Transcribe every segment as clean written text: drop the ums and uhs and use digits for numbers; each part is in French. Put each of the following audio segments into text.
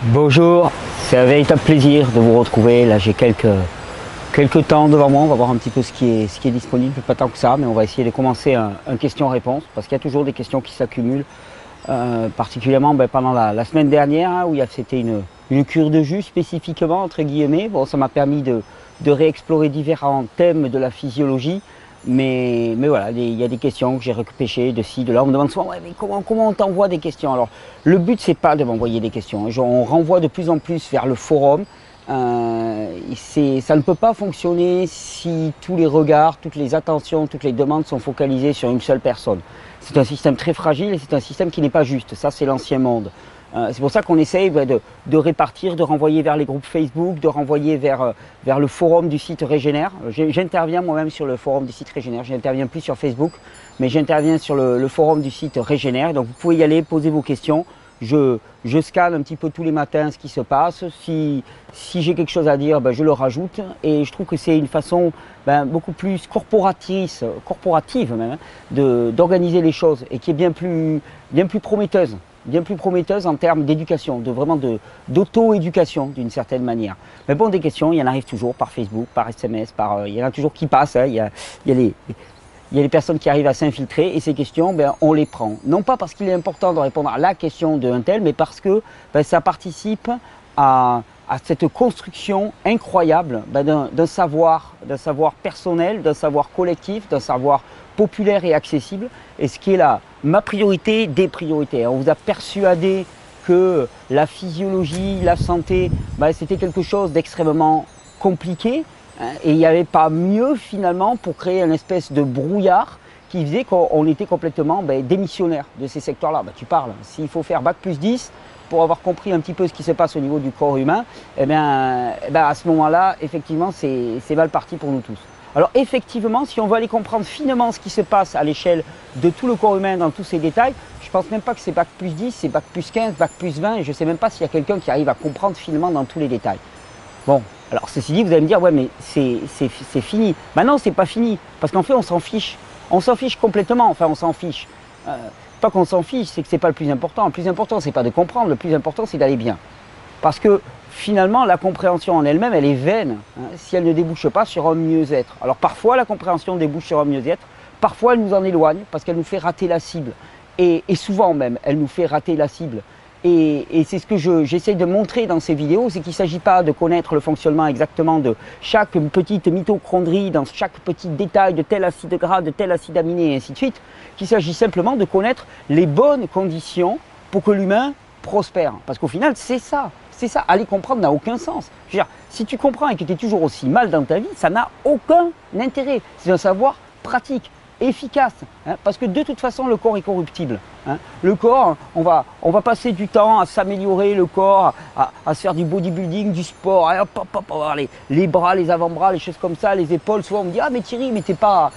Bonjour, c'est un véritable plaisir de vous retrouver. Là, j'ai quelques temps devant moi. On va voir un petit peu ce qui est disponible, pas tant que ça, mais on va essayer de commencer un question-réponse parce qu'il y a toujours des questions qui s'accumulent, particulièrement pendant la semaine dernière hein, où c'était une cure de jus spécifiquement, entre guillemets. Bon, ça m'a permis de réexplorer différents thèmes de la physiologie. Mais voilà, il y a des questions que j'ai repêchées de ci, de là. On me demande souvent, ouais, mais comment on t'envoie des questions? Alors, le but, c'est pas de m'envoyer des questions. On renvoie de plus en plus vers le forum. Ça ne peut pas fonctionner si tous les regards, toutes les attentions, toutes les demandes sont focalisées sur une seule personne. C'est un système très fragile et c'est un système qui n'est pas juste. Ça, c'est l'ancien monde. C'est pour ça qu'on essaye de répartir, de renvoyer vers les groupes Facebook, de renvoyer vers le forum du site Régénère. J'interviens moi-même sur le forum du site Régénère, je n'interviens plus sur Facebook, mais j'interviens sur le forum du site Régénère. Donc vous pouvez y aller, poser vos questions. Je scanne un petit peu tous les matins ce qui se passe. Si j'ai quelque chose à dire, je le rajoute. Et je trouve que c'est une façon beaucoup plus corporative même, d'organiser les choses et qui est bien plus prometteuse. Bien plus prometteuse en termes d'éducation, d'auto-éducation d'une certaine manière. Mais bon, des questions, il y en arrive toujours par Facebook, par SMS, il y en a toujours qui passent. Hein, il y a les personnes qui arrivent à s'infiltrer et ces questions, on les prend. Non pas parce qu'il est important de répondre à la question d'un tel, mais parce que ça participe à cette construction incroyable d'un savoir personnel, d'un savoir collectif, d'un savoir populaire et accessible, et ce qui est là, ma priorité des priorités. On vous a persuadé que la physiologie, la santé, c'était quelque chose d'extrêmement compliqué, hein, et il n'y avait pas mieux finalement pour créer une espèce de brouillard qui faisait qu'on était complètement démissionnaire de ces secteurs-là. Tu parles, s'il faut faire bac plus 10 pour avoir compris un petit peu ce qui se passe au niveau du corps humain, à ce moment-là, effectivement, c'est mal parti pour nous tous. Alors effectivement, si on veut aller comprendre finement ce qui se passe à l'échelle de tout le corps humain dans tous ces détails, je ne pense même pas que c'est bac plus 10, c'est bac plus 15, bac plus 20, et je ne sais même pas s'il y a quelqu'un qui arrive à comprendre finement dans tous les détails. Bon, alors ceci dit, vous allez me dire, ouais mais c'est fini. Non, c'est pas fini, parce qu'en fait on s'en fiche. On s'en fiche complètement, enfin on s'en fiche. Pas qu'on s'en fiche, c'est que c'est pas le plus important. Le plus important, c'est pas de comprendre, le plus important, c'est d'aller bien. Parce que finalement, la compréhension en elle-même, elle est vaine, hein, si elle ne débouche pas sur un mieux-être. Alors parfois, la compréhension débouche sur un mieux-être, parfois elle nous en éloigne parce qu'elle nous fait rater la cible. Et souvent même, elle nous fait rater la cible. Et c'est ce que j'essaie de montrer dans ces vidéos, c'est qu'il ne s'agit pas de connaître le fonctionnement exactement de chaque petite mitochondrie, dans chaque petit détail de tel acide gras, de tel acide aminé et ainsi de suite, qu'il s'agit simplement de connaître les bonnes conditions pour que l'humain prospère. Parce qu'au final, c'est ça. C'est ça, aller comprendre n'a aucun sens. Je veux dire, si tu comprends et que tu es toujours aussi mal dans ta vie, ça n'a aucun intérêt. C'est un savoir pratique, efficace, hein, parce que de toute façon, le corps est corruptible. Hein. Le corps, on va passer du temps à s'améliorer, le corps, à se faire du bodybuilding, du sport, hein, les bras, les avant-bras, les choses comme ça, les épaules. Souvent, on me dit, ah mais Thierry, mais t'es pas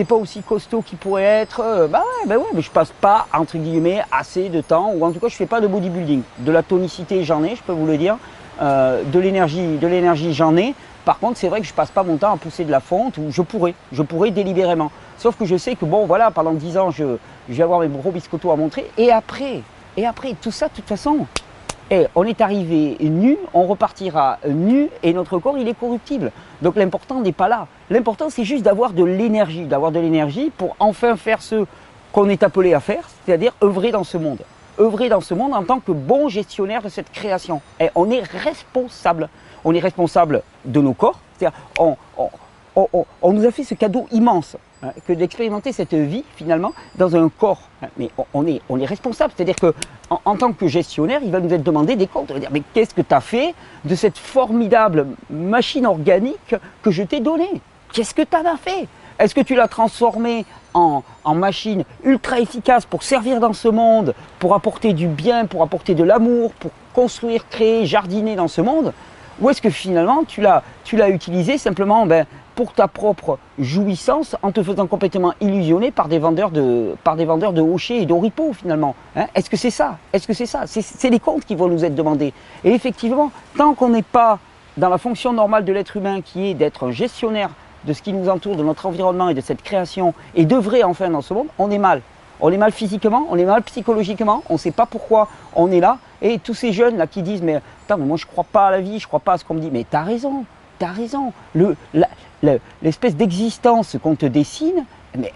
aussi costaud qu'il pourrait être. Ouais, mais je passe pas, entre guillemets, assez de temps, ou en tout cas, je fais pas de bodybuilding. De la tonicité, j'en ai, je peux vous le dire. De l'énergie, j'en ai. Par contre, c'est vrai que je passe pas mon temps à pousser de la fonte, ou je pourrais délibérément. Sauf que je sais que bon, voilà, pendant 10 ans, je vais avoir mes gros biscottos à montrer. Et après, tout ça, de toute façon, on est arrivé nu, on repartira nu, et notre corps, il est corruptible. Donc l'important n'est pas là. L'important, c'est juste d'avoir de l'énergie pour enfin faire ce qu'on est appelé à faire, c'est-à-dire œuvrer dans ce monde. Œuvrer dans ce monde en tant que bon gestionnaire de cette création. Et on est responsable. On est responsable de nos corps. C'est-à-dire, on nous a fait ce cadeau immense, hein, que d'expérimenter cette vie, finalement, dans un corps. Mais on est responsable. C'est-à-dire qu'en tant que gestionnaire, il va nous être demandé des comptes. Il va dire, mais qu'est-ce que tu as fait de cette formidable machine organique que je t'ai donnée? Qu'est-ce que tu en as fait? Est-ce que tu l'as transformée en machine ultra efficace pour servir dans ce monde, pour apporter du bien, pour apporter de l'amour, pour construire, créer, jardiner dans ce monde? Ou est-ce que finalement tu l'as utilisé simplement pour ta propre jouissance en te faisant complètement illusionner par des vendeurs de hochets et d'oripeaux finalement, hein? Est-ce que c'est ça? C'est les comptes qui vont nous être demandés. Et effectivement, tant qu'on n'est pas dans la fonction normale de l'être humain qui est d'être un gestionnaire de ce qui nous entoure, de notre environnement et de cette création, et d'œuvrer enfin dans ce monde, on est mal. On est mal physiquement, on est mal psychologiquement, on ne sait pas pourquoi on est là. Et tous ces jeunes là qui disent mais attends, mais moi je ne crois pas à la vie, je ne crois pas à ce qu'on me dit. Mais tu as raison, tu as raison. L'espèce d'existence qu'on te dessine, mais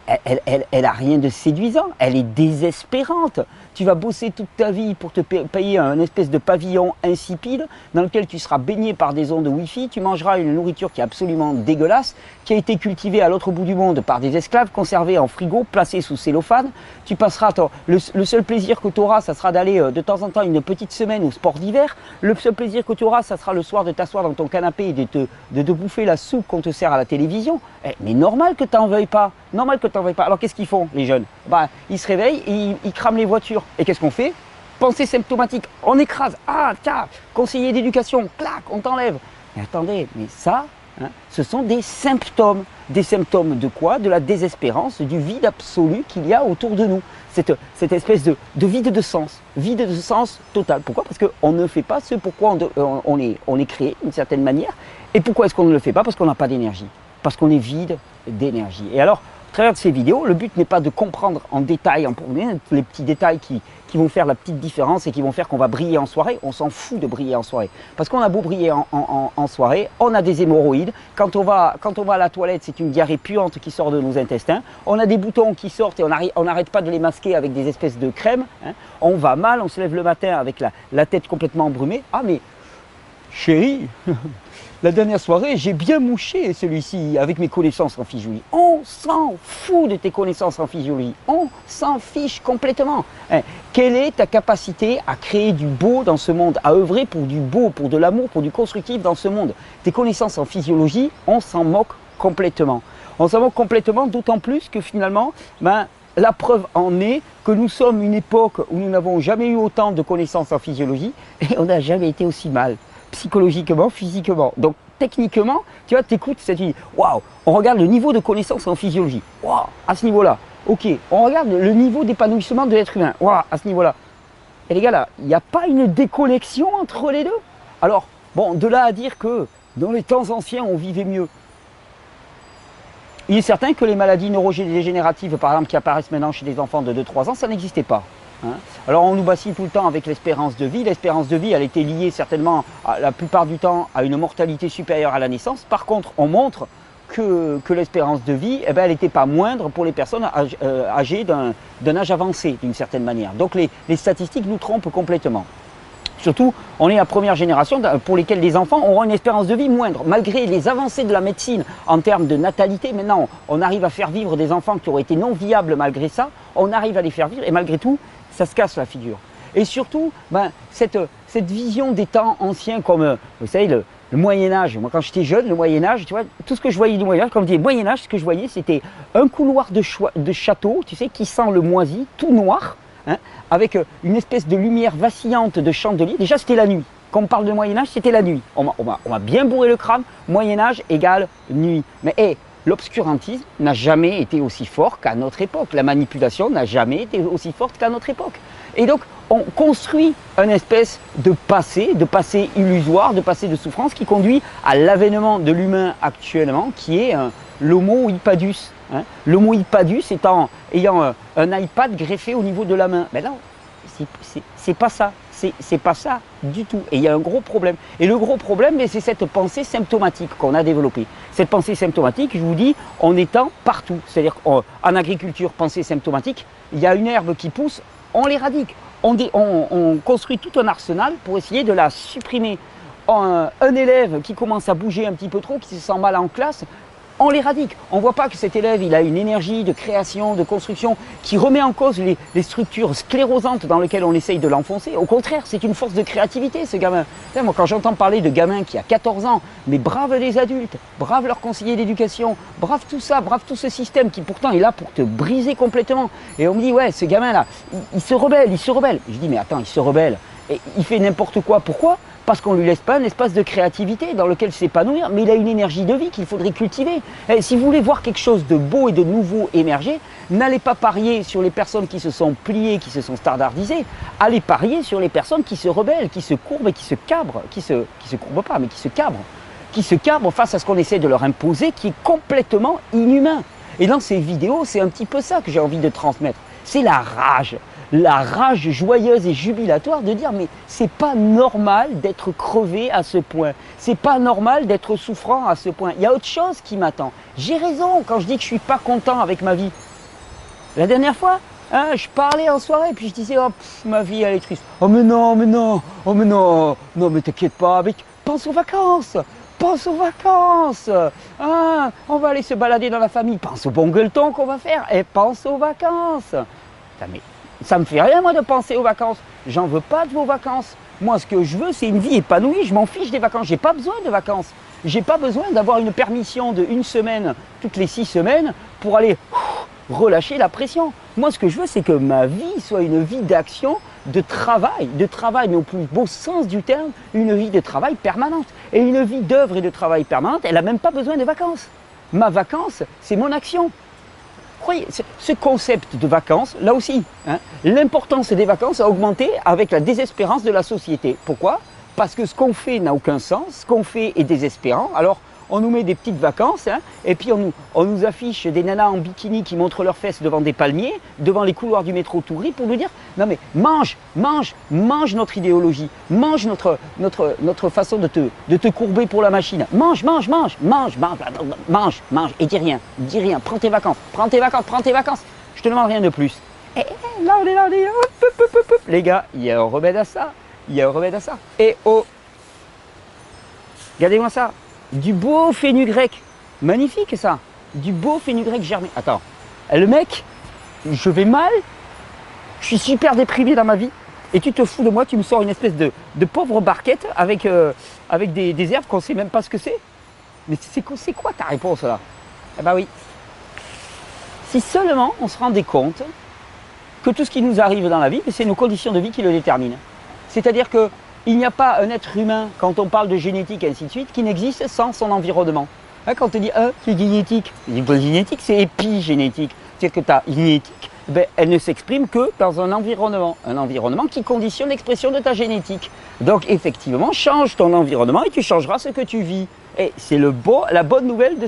elle a rien de séduisant, elle est désespérante. Tu vas bosser toute ta vie pour te payer un espèce de pavillon insipide dans lequel tu seras baigné par des ondes de Wi-Fi, tu mangeras une nourriture qui est absolument dégueulasse, qui a été cultivée à l'autre bout du monde par des esclaves, conservée en frigo, placée sous cellophane. Tu passeras, le seul plaisir que tu auras, ça sera d'aller de temps en temps une petite semaine au sport d'hiver. Le seul plaisir que tu auras, ça sera le soir de t'asseoir dans ton canapé et de te bouffer la soupe qu'on te sert à la télévision. Mais normal que tu n'en veuilles pas. Normal que tu n'en veuilles pas. Alors qu'est-ce qu'ils font, les jeunes? Ils se réveillent et ils crament les voitures. Et qu'est-ce qu'on fait? Pensée symptomatique, on écrase. Ah, tiens, conseiller d'éducation, clac, on t'enlève. Mais attendez, mais ça, ce sont des symptômes. Des symptômes de quoi? De la désespérance, du vide absolu qu'il y a autour de nous. Cette espèce de vide de sens. Vide de sens total. Pourquoi? Parce qu'on ne fait pas ce pourquoi on est créé d'une certaine manière. Et pourquoi est-ce qu'on ne le fait pas? Parce qu'on n'a pas d'énergie. Parce qu'on est vide d'énergie. Et alors, à travers ces vidéos, le but n'est pas de comprendre en détail, en profondeur, les petits détails qui vont faire la petite différence et qui vont faire qu'on va briller en soirée. On s'en fout de briller en soirée. Parce qu'on a beau briller en soirée, on a des hémorroïdes. Quand on va à la toilette, c'est une diarrhée puante qui sort de nos intestins. On a des boutons qui sortent et on n'arrête pas de les masquer avec des espèces de crème. On va mal, on se lève le matin avec la tête complètement embrumée. Ah mais, chérie, la dernière soirée, j'ai bien mouché celui-ci avec mes connaissances en physiologie. On s'en fout de tes connaissances en physiologie. On s'en fiche complètement. Quelle est ta capacité à créer du beau dans ce monde, à œuvrer pour du beau, pour de l'amour, pour du constructif dans ce monde? Tes connaissances en physiologie, on s'en moque complètement. On s'en moque complètement, d'autant plus que finalement, la preuve en est que nous sommes une époque où nous n'avons jamais eu autant de connaissances en physiologie et on n'a jamais été aussi mal. Psychologiquement, physiquement. Donc techniquement, tu vois, t'écoutes, tu dis waouh, on regarde le niveau de connaissance en physiologie. Waouh, à ce niveau-là. Ok, on regarde le niveau d'épanouissement de l'être humain. Waouh, à ce niveau-là. Et les gars, là, il n'y a pas une déconnexion entre les deux? Alors, bon, de là à dire que dans les temps anciens, on vivait mieux. Il est certain que les maladies neurodégénératives, par exemple, qui apparaissent maintenant chez des enfants de 2-3 ans, ça n'existait pas. Alors on nous bassine tout le temps avec l'espérance de vie. L'espérance de vie, elle était liée certainement la plupart du temps à une mortalité supérieure à la naissance. Par contre, on montre que l'espérance de vie, elle n'était pas moindre pour les personnes âgées d'un âge avancé d'une certaine manière. Donc les statistiques nous trompent complètement. Surtout, on est la première génération pour lesquelles les enfants auront une espérance de vie moindre. Malgré les avancées de la médecine en termes de natalité, maintenant on arrive à faire vivre des enfants qui auraient été non viables malgré ça. On arrive à les faire vivre et malgré tout, ça se casse la figure. Et surtout, cette vision des temps anciens comme, vous savez, le Moyen-Âge. Moi, quand j'étais jeune, le Moyen-Âge, tu vois, tout ce que je voyais du Moyen-Âge, quand je dis Moyen-Âge, ce que je voyais, c'était un couloir de château, tu sais, qui sent le moisi, tout noir, avec une espèce de lumière vacillante de chandelier. Déjà, c'était la nuit. Quand on parle de Moyen-Âge, c'était la nuit. On m'a bien bourré le crâne. Moyen-Âge égale nuit. Mais l'obscurantisme n'a jamais été aussi fort qu'à notre époque. La manipulation n'a jamais été aussi forte qu'à notre époque. Et donc, on construit une espèce de passé illusoire, de passé de souffrance qui conduit à l'avènement de l'humain actuellement, qui est l'homo hippadus. L'homo hippadus ayant un iPad greffé au niveau de la main. Mais non, c'est pas ça. C'est pas ça du tout. Et il y a un gros problème. Et le gros problème, c'est cette pensée symptomatique qu'on a développée. Cette pensée symptomatique, je vous dis, on étend partout. C'est-à-dire qu'en agriculture, pensée symptomatique, il y a une herbe qui pousse, on l'éradique. On construit tout un arsenal pour essayer de la supprimer. Un élève qui commence à bouger un petit peu trop, qui se sent mal en classe, on l'éradique. On ne voit pas que cet élève, il a une énergie de création, de construction qui remet en cause les structures sclérosantes dans lesquelles on essaye de l'enfoncer. Au contraire, c'est une force de créativité, ce gamin. Moi, quand j'entends parler de gamins qui a 14 ans, mais brave les adultes, brave leurs conseillers d'éducation, brave tout ça, brave tout ce système qui pourtant est là pour te briser complètement. Et on me dit, ouais, ce gamin-là, il se rebelle. Je dis, mais attends, il se rebelle. Et il fait n'importe quoi. Pourquoi ? Parce qu'on ne lui laisse pas un espace de créativité dans lequel s'épanouir, mais il a une énergie de vie qu'il faudrait cultiver. Et si vous voulez voir quelque chose de beau et de nouveau émerger, n'allez pas parier sur les personnes qui se sont pliées, qui se sont standardisées, allez parier sur les personnes qui se rebellent, qui se courbent et qui se cabrent, qui se courbent pas, mais qui se cabrent face à ce qu'on essaie de leur imposer, qui est complètement inhumain. Et dans ces vidéos, c'est un petit peu ça que j'ai envie de transmettre. c'est la rage joyeuse et jubilatoire de dire mais c'est pas normal d'être crevé à ce point, c'est pas normal d'être souffrant à ce point, il y a autre chose qui m'attend. J'ai raison quand je dis que je suis pas content avec ma vie. La dernière fois, hein, je parlais en soirée puis je disais oh ma vie elle est triste. Oh mais non, non mais t'inquiète pas, mais pense aux vacances. Pense aux vacances, hein, on va aller se balader dans la famille, pense au bon gueuleton qu'on va faire et pense aux vacances. Mais ça me fait rien moi de penser aux vacances, j'en veux pas de vos vacances. Moi ce que je veux c'est une vie épanouie, je m'en fiche des vacances, j'ai pas besoin de vacances. J'ai pas besoin d'avoir une permission de 1 semaine toutes les 6 semaines pour aller relâcher la pression. Moi ce que je veux c'est que ma vie soit une vie d'action, de travail mais au plus beau sens du terme, une vie de travail permanente. Et une vie d'œuvre et de travail permanente, elle n'a même pas besoin de vacances. Ma vacance, c'est mon action. Vous voyez, ce concept de vacances, là aussi, hein, l'importance des vacances a augmenté avec la désespérance de la société. Pourquoi? Parce que ce qu'on fait n'a aucun sens, ce qu'on fait est désespérant. Alors, on nous met des petites vacances, hein, et puis on nous affiche des nanas en bikini qui montrent leurs fesses devant des palmiers, devant les couloirs du métro tout gris pour nous dire non mais mange notre idéologie, mange notre façon de te courber pour la machine. Mange, et dis rien, prends tes vacances. Je te demande rien de plus. Et là on est là, les gars, il y a un remède à ça, Et oh, regardez-moi ça. Du beau fenugrec, magnifique ça, du beau fenugrec germé. Attends, le mec, je vais mal, je suis super déprimé dans ma vie, et tu te fous de moi, tu me sors une espèce de pauvre barquette avec des herbes qu'on ne sait même pas ce que c'est. Mais c'est quoi ta réponse là? Eh ben oui, si seulement on se rendait compte que tout ce qui nous arrive dans la vie, c'est nos conditions de vie qui le déterminent. C'est-à-dire que il n'y a pas un être humain, quand on parle de génétique et ainsi de suite, qui n'existe sans son environnement. Hein, quand on dit c'est génétique, c'est épigénétique. C'est-à-dire que ta génétique, elle ne s'exprime que dans un environnement qui conditionne l'expression de ta génétique. Donc effectivement, change ton environnement et tu changeras ce que tu vis. Et c'est la bonne nouvelle de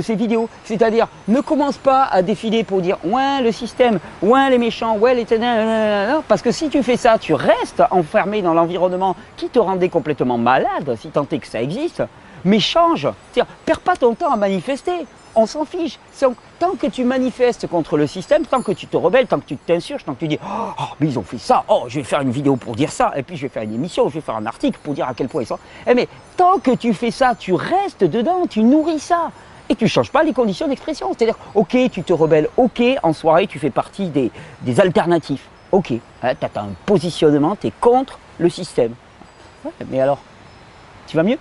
ces vidéos. C'est-à-dire, ne commence pas à défiler pour dire ouais le système, ouais les méchants, ouais les ténèbres, parce que si tu fais ça, tu restes enfermé dans l'environnement qui te rendait complètement malade, si tant est que ça existe. Mais change, c'est-à-dire, perds pas ton temps à manifester. On s'en fiche. Tant que tu manifestes contre le système, tant que tu te rebelles, tant que tu t'insurges, tant que tu dis oh, mais ils ont fait ça, oh, je vais faire une vidéo pour dire ça, et puis je vais faire une émission, je vais faire un article pour dire à quel point ils sont. Mais tant que tu fais ça, tu restes dedans, tu nourris ça. Et tu ne changes pas les conditions d'expression. C'est-à-dire, ok, tu te rebelles, ok, en soirée, tu fais partie des alternatifs. Ok, hein, tu as un positionnement, tu es contre le système. Ouais, mais alors, tu vas mieux?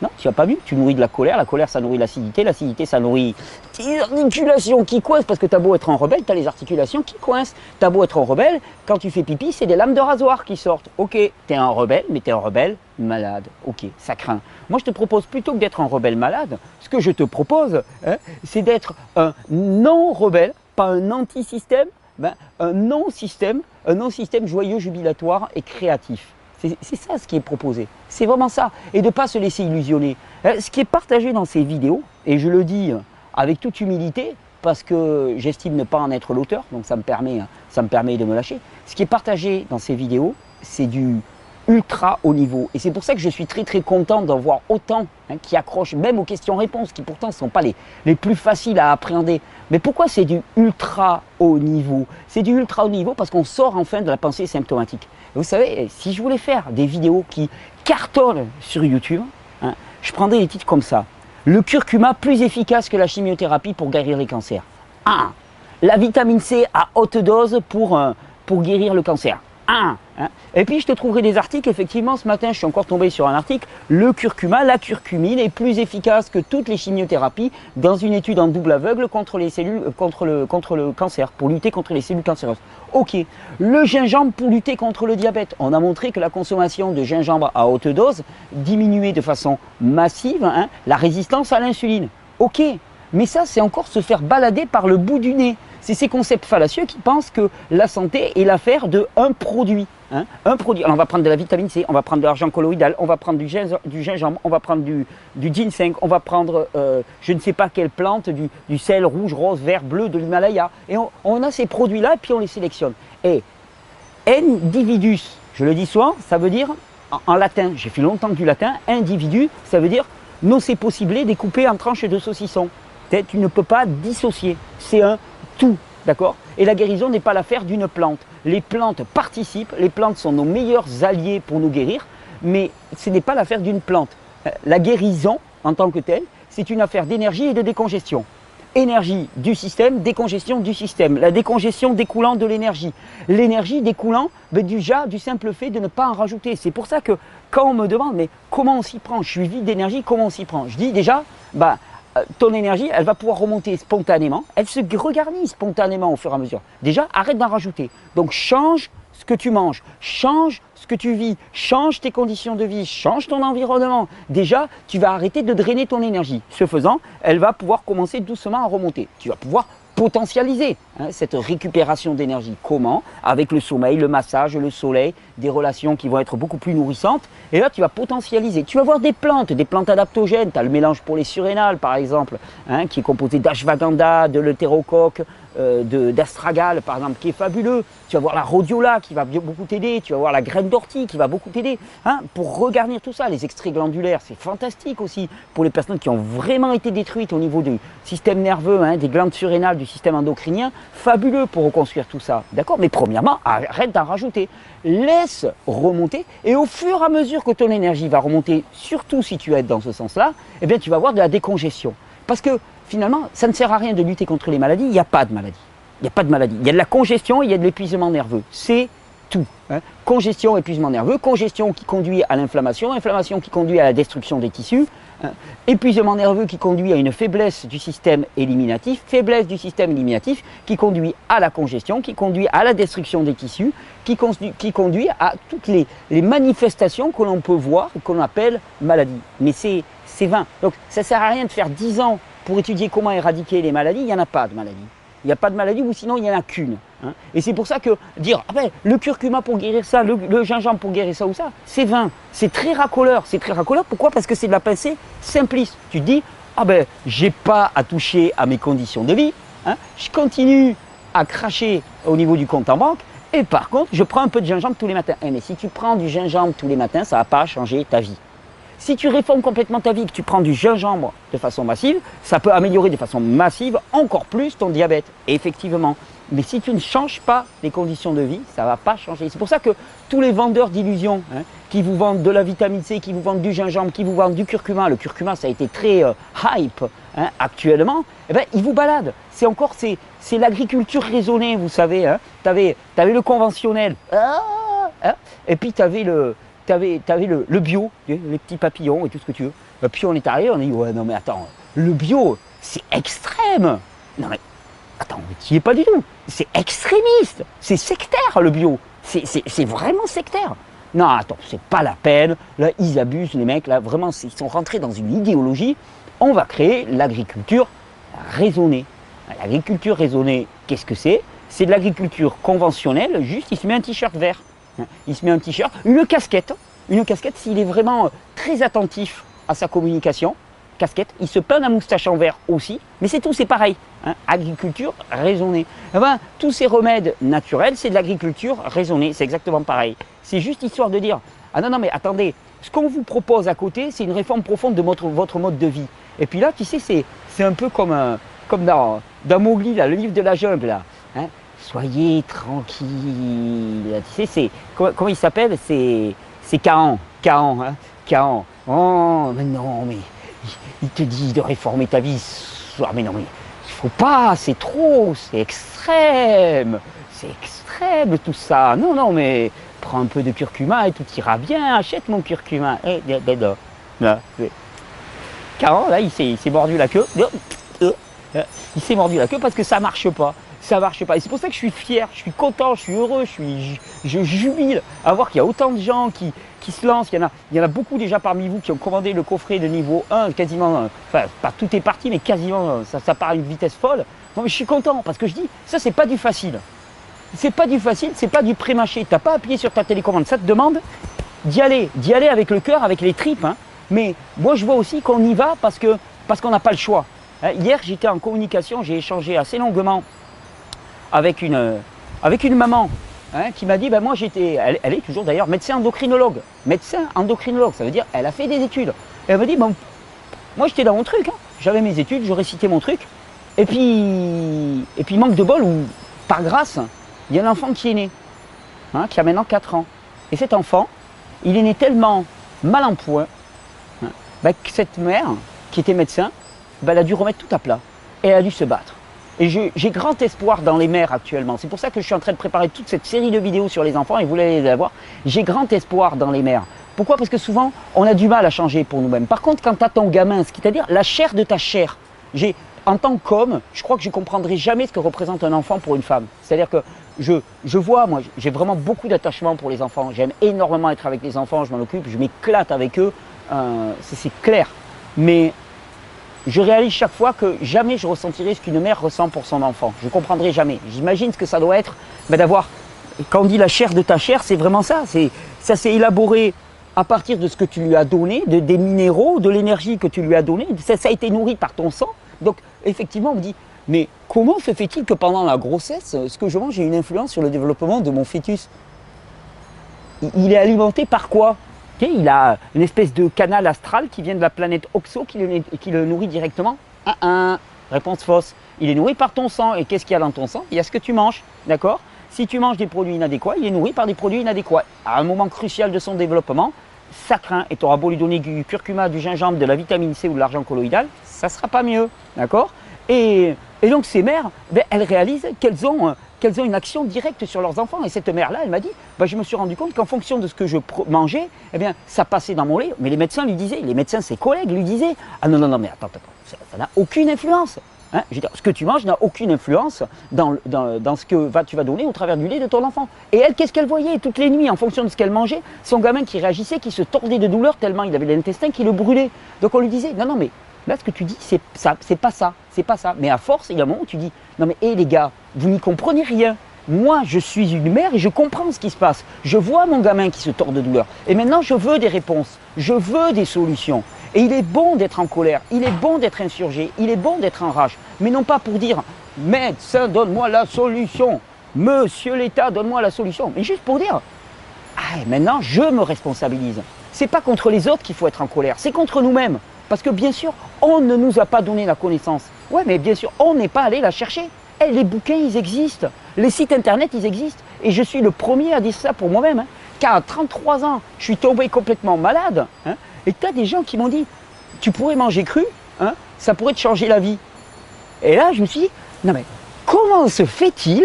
Non, tu vas pas mieux, tu nourris de la colère ça nourrit l'acidité ça nourrit tes articulations qui coincent parce que t'as beau être en rebelle, t'as les articulations qui coincent. T'as beau être en rebelle, quand tu fais pipi, c'est des lames de rasoir qui sortent. Ok, t'es un rebelle, mais t'es un rebelle malade. Ok, ça craint. Moi je te propose plutôt que d'être un rebelle malade, ce que je te propose, hein, c'est d'être un non-rebelle, pas un anti-système, un non-système joyeux, jubilatoire et créatif. C'est ça ce qui est proposé, c'est vraiment ça, et de ne pas se laisser illusionner. Ce qui est partagé dans ces vidéos, et je le dis avec toute humilité, parce que j'estime ne pas en être l'auteur, donc ça me permet de me lâcher, ce qui est partagé dans ces vidéos, c'est du ultra haut niveau, et c'est pour ça que je suis très très content d'en voir autant qui accrochent même aux questions-réponses, qui pourtant ne sont pas les plus faciles à appréhender. Mais pourquoi c'est du ultra haut niveau? C'est du ultra haut niveau parce qu'on sort enfin de la pensée symptomatique. Vous savez, si je voulais faire des vidéos qui cartonnent sur YouTube, hein, je prendrais des titres comme ça. Le curcuma plus efficace que la chimiothérapie pour guérir les cancers. 1. La vitamine C à haute dose pour guérir le cancer. 1. Hein. Et puis je te trouverai des articles, effectivement ce matin je suis encore tombé sur un article, le curcuma, la curcumine est plus efficace que toutes les chimiothérapies dans une étude en double aveugle contre le cancer, pour lutter contre les cellules cancéreuses. Ok, le gingembre pour lutter contre le diabète, on a montré que la consommation de gingembre à haute dose diminuait de façon massive la résistance à l'insuline. Ok, mais ça c'est encore se faire balader par le bout du nez. C'est ces concepts fallacieux qui pensent que la santé est l'affaire d'un produit. hein, un produit. Alors on va prendre de la vitamine C, on va prendre de l'argent colloïdal, on va prendre du gingembre, on va prendre du ginseng, on va prendre je ne sais pas quelle plante, du sel rouge, rose, vert, bleu de l'Himalaya. Et on a ces produits-là et puis on les sélectionne. Et individus, je le dis souvent, ça veut dire, en latin, j'ai fait longtemps du latin, individu, ça veut dire nocere possible, découpé en tranches de saucisson. Tu ne peux pas dissocier, c'est un tout, d'accord? Et la guérison n'est pas l'affaire d'une plante. Les plantes participent, les plantes sont nos meilleurs alliés pour nous guérir, mais ce n'est pas l'affaire d'une plante. La guérison, en tant que telle, c'est une affaire d'énergie et de décongestion. Énergie du système, décongestion du système. La décongestion découlant de l'énergie. L'énergie découlant déjà du simple fait de ne pas en rajouter. C'est pour ça que quand on me demande, mais comment on s'y prend? Je suis vide d'énergie, comment on s'y prend? Je dis déjà, ton énergie, elle va pouvoir remonter spontanément. Elle se regarnit spontanément au fur et à mesure. Déjà, arrête d'en rajouter. Donc change ce que tu manges, change ce que tu vis, change tes conditions de vie, change ton environnement. Déjà, tu vas arrêter de drainer ton énergie. Ce faisant, elle va pouvoir commencer doucement à remonter. Tu vas pouvoir potentialiser cette récupération d'énergie. Comment? Avec le sommeil, le massage, le soleil, des relations qui vont être beaucoup plus nourrissantes. Et là, tu vas potentialiser. Tu vas voir des plantes adaptogènes. Tu as le mélange pour les surrénales, par exemple, qui est composé d'ashwagandha, de l'eutérocoque, d'astragale, par exemple, qui est fabuleux. Tu vas voir la rhodiola qui va beaucoup t'aider. Tu vas voir la graine d'ortie qui va beaucoup t'aider. Pour regarnir tout ça, les extraits glandulaires, c'est fantastique aussi pour les personnes qui ont vraiment été détruites au niveau du système nerveux, des glandes surrénales, du système endocrinien. Fabuleux pour reconstruire tout ça. D'accord? Mais premièrement, arrête d'en rajouter. Laisse remonter et au fur et à mesure que ton énergie va remonter, surtout si tu es dans ce sens-là, eh bien tu vas avoir de la décongestion. Parce que finalement, ça ne sert à rien de lutter contre les maladies, il n'y a pas de maladie. Il n'y a pas de maladie. Il y a de la congestion, il y a de l'épuisement nerveux. C'est tout. Congestion, épuisement nerveux, congestion qui conduit à l'inflammation, inflammation qui conduit à la destruction des tissus, épuisement nerveux qui conduit à une faiblesse du système éliminatif, faiblesse du système éliminatif qui conduit à la congestion, qui conduit à la destruction des tissus, qui conduit à toutes les manifestations que l'on peut voir et qu'on appelle maladie. Mais c'est vain. Donc ça ne sert à rien de faire 10 ans pour étudier comment éradiquer les maladies, il n'y en a pas de maladie. Il n'y a pas de maladie ou sinon il n'y en a qu'une. Et c'est pour ça que dire le curcuma pour guérir ça, le gingembre pour guérir ça ou ça, c'est vain. C'est très racoleur. C'est très racoleur. Pourquoi? Parce que c'est de la pensée simpliste. Tu te dis, j'ai pas à toucher à mes conditions de vie. Je continue à cracher au niveau du compte en banque. Et par contre, je prends un peu de gingembre tous les matins. Mais si tu prends du gingembre tous les matins, ça ne va pas changer ta vie. Si tu réformes complètement ta vie et que tu prends du gingembre de façon massive, ça peut améliorer de façon massive encore plus ton diabète, effectivement. Mais si tu ne changes pas les conditions de vie, ça ne va pas changer. C'est pour ça que tous les vendeurs d'illusions qui vous vendent de la vitamine C, qui vous vendent du gingembre, qui vous vendent du curcuma, le curcuma ça a été très hype actuellement, ils vous baladent. C'est l'agriculture raisonnée, vous savez. Tu avais le conventionnel, et puis tu avais le bio, les petits papillons et tout ce que tu veux. Et puis on est arrivé, on a dit, ouais, non mais attends, le bio, c'est extrême. Non mais, attends, tu n'y es pas du tout. C'est extrémiste, c'est sectaire le bio. C'est vraiment sectaire. Non, attends, c'est pas la peine. Là, ils abusent, les mecs, là, vraiment, ils sont rentrés dans une idéologie. On va créer l'agriculture raisonnée. L'agriculture raisonnée, qu'est-ce que c'est? C'est de l'agriculture conventionnelle, juste il se met un t-shirt vert. Il se met un t-shirt, une casquette s'il est vraiment très attentif à sa communication, casquette, il se peint la moustache en vert aussi, mais c'est tout, c'est pareil, agriculture raisonnée. Tous ces remèdes naturels, c'est de l'agriculture raisonnée, c'est exactement pareil. C'est juste histoire de dire, ah non, mais attendez, ce qu'on vous propose à côté, c'est une réforme profonde de votre mode de vie. Et puis là, tu sais, c'est un peu comme dans Mowgli, là, le livre de la jungle, là. Soyez tranquille. Tu sais, comment il s'appelle? C'est Kaan. Kaan. Oh, mais non, mais il te dit de réformer ta vie. Ah, mais non, mais il faut pas, c'est trop, c'est extrême. C'est extrême tout ça. Non, mais prends un peu de curcuma et tout ira bien. Achète mon curcuma. Kaan, là, il s'est mordu la queue. Il s'est mordu la queue parce que ça marche pas. Ça marche pas. Et c'est pour ça que je suis fier, je suis content, je suis heureux, je jubile à voir qu'il y a autant de gens qui se lancent. Il y en a beaucoup déjà parmi vous qui ont commandé le coffret de niveau 1, quasiment, enfin, pas tout est parti, mais quasiment, ça part à une vitesse folle. Non, mais je suis content parce que je dis, ça, c'est pas du facile. c'est pas du facile, c'est pas du pré-mâché. Tu n'as pas appuyé sur ta télécommande. Ça te demande d'y aller avec le cœur, avec les tripes. Hein. Mais moi, je vois aussi qu'on y va parce qu'on n'a pas le choix. Hein. Hier, j'étais en communication, j'ai échangé assez longuement avec une maman hein, qui m'a dit, ben moi elle est toujours d'ailleurs médecin endocrinologue. Médecin endocrinologue, ça veut dire elle a fait des études. Et elle me dit, bon, moi j'étais dans mon truc, hein. J'avais mes études, je récitais mon truc. Et puis manque de bol, ou par grâce, il y a un enfant qui est né, hein, qui a maintenant 4 ans. Et cet enfant, il est né tellement mal en point, hein, ben, que cette mère, qui était médecin, ben, elle a dû remettre tout à plat. Et elle a dû se battre. Et j'ai grand espoir dans les mères actuellement. C'est pour ça que je suis en train de préparer toute cette série de vidéos sur les enfants et vous allez les avoir. J'ai grand espoir dans les mères. Pourquoi? Parce que souvent, on a du mal à changer pour nous-mêmes. Par contre, quand tu as ton gamin, c'est-à-dire la chair de ta chair, en tant qu'homme, je crois que je ne comprendrai jamais ce que représente un enfant pour une femme. C'est-à-dire que je vois, moi, j'ai vraiment beaucoup d'attachement pour les enfants. J'aime énormément être avec les enfants, je m'en occupe, je m'éclate avec eux. C'est clair. Mais je réalise chaque fois que jamais je ressentirai ce qu'une mère ressent pour son enfant. Je ne comprendrai jamais. J'imagine ce que ça doit être d'avoir, quand on dit la chair de ta chair, c'est vraiment ça. Ça s'est élaboré à partir de ce que tu lui as donné, des minéraux, de l'énergie que tu lui as donnée. Ça a été nourri par ton sang. Donc, effectivement, on me dit, mais comment se fait-il que pendant la grossesse, ce que je mange ait une influence sur le développement de mon fœtus? Il est alimenté par quoi? Il a une espèce de canal astral qui vient de la planète Oxo qui le nourrit directement. Réponse fausse. Il est nourri par ton sang. Et qu'est-ce qu'il y a dans ton sang? Il y a ce que tu manges. D'accord? Si tu manges des produits inadéquats, il est nourri par des produits inadéquats. À un moment crucial de son développement, ça craint. Et tu auras beau lui donner du curcuma, du gingembre, de la vitamine C ou de l'argent colloïdal, ça ne sera pas mieux. D'accord? Et donc ces mères, ben, elles réalisent qu'elles ont une action directe sur leurs enfants. Et cette mère-là, elle m'a dit, ben, je me suis rendu compte qu'en fonction de ce que je mangeais, eh bien, ça passait dans mon lait. Mais les médecins lui disaient, ses collègues lui disaient, ah non, mais attends, ça n'a aucune influence. Hein, je veux dire, ce que tu manges n'a aucune influence dans ce que tu vas donner au travers du lait de ton enfant. Et elle, qu'est-ce qu'elle voyait toutes les nuits en fonction de ce qu'elle mangeait? Son gamin qui réagissait, qui se tordait de douleur tellement il avait l'intestin qui le brûlait. Donc on lui disait, non, mais là ce que tu dis, c'est pas ça. Mais à force, il y a un moment où tu dis, non mais hé les gars, vous n'y comprenez rien. Moi, je suis une mère et je comprends ce qui se passe. Je vois mon gamin qui se tord de douleur. Et maintenant, je veux des réponses. Je veux des solutions. Et il est bon d'être en colère, il est bon d'être insurgé, il est bon d'être en rage. Mais non pas pour dire « Médecin, donne-moi la solution »,« Monsieur l'État, donne-moi la solution ». Mais juste pour dire « Ah, maintenant, je me responsabilise ». Ce n'est pas contre les autres qu'il faut être en colère, c'est contre nous-mêmes. Parce que bien sûr, on ne nous a pas donné la connaissance. Ouais, mais bien sûr, on n'est pas allé la chercher. Et les bouquins, ils existent. Les sites internet, ils existent. Et je suis le premier à dire ça pour moi-même. Hein. Car à 33 ans, je suis tombé complètement malade. Hein. Et tu as des gens qui m'ont dit, tu pourrais manger cru, hein, ça pourrait te changer la vie. Et là, je me suis dit, non mais comment se fait-il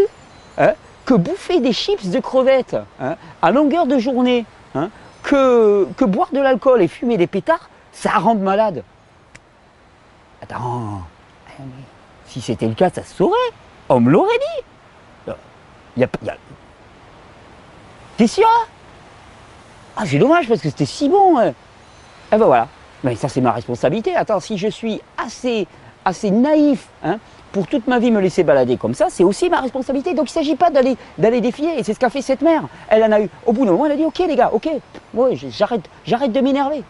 hein, que bouffer des chips de crevettes hein, à longueur de journée, hein, que boire de l'alcool et fumer des pétards, ça rend malade? Attends, si c'était le cas, ça se saurait. On me l'aurait dit. T'es sûr? Ah, c'est dommage parce que c'était si bon. Hein. Et ben voilà, mais ça c'est ma responsabilité. Attends, si je suis assez naïf hein, pour toute ma vie me laisser balader comme ça, c'est aussi ma responsabilité. Donc il ne s'agit pas d'aller défier. Et c'est ce qu'a fait cette mère. Elle en a eu, au bout d'un moment, elle a dit, ok les gars, ok, ouais, j'arrête de m'énerver.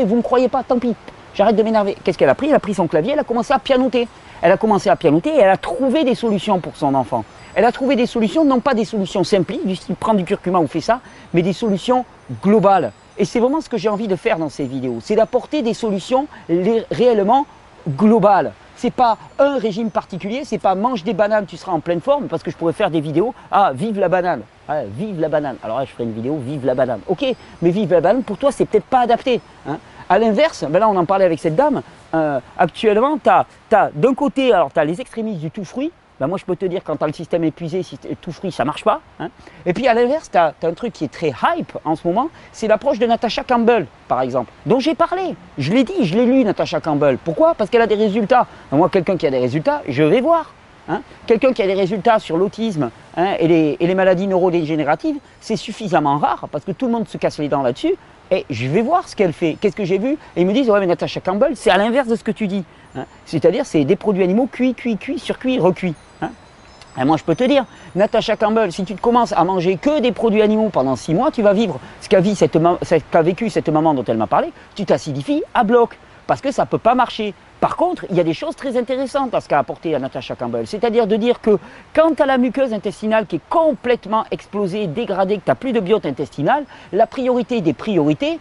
Vous ne me croyez pas, tant pis. J'arrête de m'énerver. Qu'est-ce qu'elle a pris? Elle a pris son clavier, elle a commencé à pianoter. Et elle a trouvé des solutions pour son enfant. Elle a trouvé des solutions, non pas des solutions simplistes, du style prends du curcuma ou fais ça, mais des solutions globales. Et c'est vraiment ce que j'ai envie de faire dans ces vidéos, c'est d'apporter des solutions réellement globales. C'est pas un régime particulier, c'est pas mange des bananes, tu seras en pleine forme, parce que je pourrais faire des vidéos, ah, vive la banane, ah, vive la banane. Alors là, je ferai une vidéo, vive la banane. Ok, mais vive la banane, pour toi, c'est peut-être pas adapté. Hein. À l'inverse, ben là, on en parlait avec cette dame, actuellement, tu as d'un côté, alors tu as les extrémistes du tout fruit. Ben moi, je peux te dire, quand tu as le système épuisé, si tout fruit, ça ne marche pas. Hein. Et puis, à l'inverse, tu as un truc qui est très hype en ce moment, c'est l'approche de Natasha Campbell, par exemple, dont j'ai parlé. Je l'ai dit, je l'ai lu, Natasha Campbell. Pourquoi? Parce qu'elle a des résultats. Ben moi, quelqu'un qui a des résultats, je vais voir. Hein. Quelqu'un qui a des résultats sur l'autisme hein, et les maladies neurodégénératives, c'est suffisamment rare, parce que tout le monde se casse les dents là-dessus. Et je vais voir ce qu'elle fait. Qu'est-ce que j'ai vu? Et ils me disent, ouais, mais Natasha Campbell, c'est à l'inverse de ce que tu dis. Hein. C'est-à-dire, c'est des produits animaux cuits, surcuits, recuits. Hein. Et moi, je peux te dire, Natacha Campbell, si tu te commences à manger que des produits animaux pendant 6 mois, tu vas vivre ce qu'a vécu cette maman dont elle m'a parlé, tu t'acidifies à bloc, parce que ça ne peut pas marcher. Par contre, il y a des choses très intéressantes à ce qu'a apporté Natacha Campbell, c'est-à-dire de dire que quand tu as la muqueuse intestinale qui est complètement explosée, dégradée, que tu n'as plus de biote intestinale, la priorité des priorités,